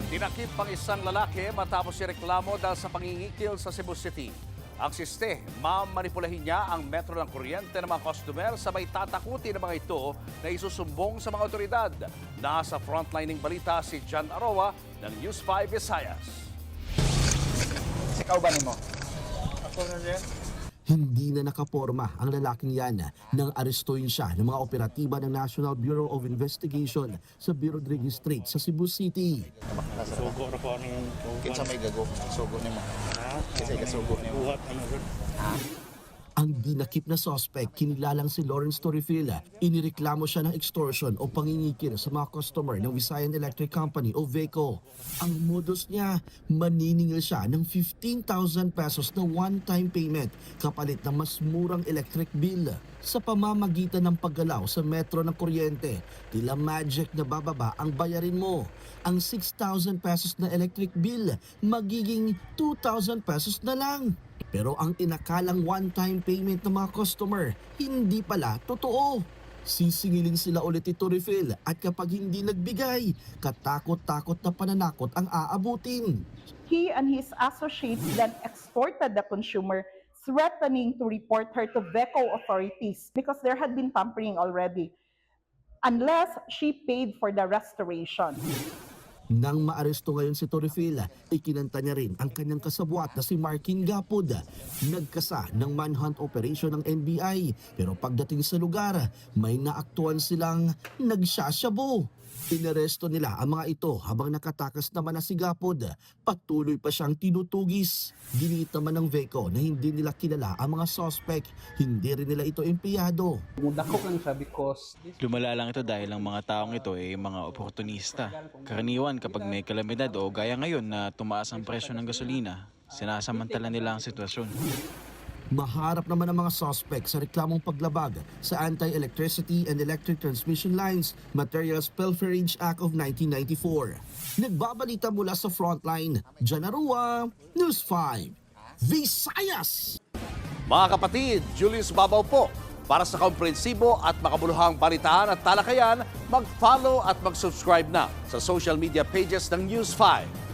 Dinakip pang isang lalaki matapos ireklamo dahil sa pangingikil sa Cebu City. Ang siste, mamanipulahin niya ang metro ng kuryente ng mga customer sabay tatakutin ng mga ito na isusumbong sa mga otoridad. Nasa frontline ng balita si John Aroa ng News 5 Visayas. Ikaw ba nimo? Hindi na nakaporma ang lalaking yan nang arestuhin siya ng mga operatiba ng National Bureau of Investigation sa Biro Rodriguez Street sa Cebu City. Sugo ra ko ning Kinsa may gago? Sugo nimo. Kinsa gasugo nimo? buhat ano ron. Ang dinakip na suspect, kinilalang si Lawrence Torrefil, inireklamo siya ng extortion o pangingikil sa mga customer ng Visayan Electric Company o VECO. Ang modus niya, maniningil siya ng 15,000 pesos na one-time payment kapalit ng mas murang electric bill. Sa pamamagitan ng paggalaw sa metro ng kuryente, tila magic na bababa ang bayarin mo. Ang 6,000 pesos na electric bill, magiging 2,000 pesos na lang. Pero ang inakalang one-time payment ng mga customer, hindi pala totoo. Sisingilin sila ulit ito refill at kapag hindi nagbigay, katakot-takot na pananakot ang aabutin. He and his associates then extorted the consumer, threatening to report her to VECO authorities because there had been tampering already, unless she paid for the restoration. Nang maaresto ngayon si Torrefil, ikinanta niya rin ang kanyang kasabwat na si Markin Gapod. Nagkasa ng manhunt operation ng NBI pero pagdating sa lugar, may naaktuhan silang nagsasyabo. Inaresto nila ang mga ito habang nakatakas naman na si Gapod. Patuloy pa siyang tinutugis. Ginit naman ng VECO na hindi nila kilala ang mga suspect. Hindi rin nila ito empleyado. Mudakok lang siya because Lumala lang ito dahil ang mga taong ito ay mga oportunista. Karaniwan kapag may kalamidad o gaya ngayon na tumaas ang presyo ng gasolina, sinasamantala nila ang sitwasyon. Maharap naman ang mga suspect sa reklamong paglabag sa Anti-Electricity and Electric Transmission Lines Materials Pilferage Act of 1994. Nagbabalita mula sa frontline, John Arua, News 5, Visayas! Mga kapatid, Julius Babaw po. Para sa komprehensibo at makabuluhang balitaan at talakayan, mag-follow at mag-subscribe na sa social media pages ng News 5.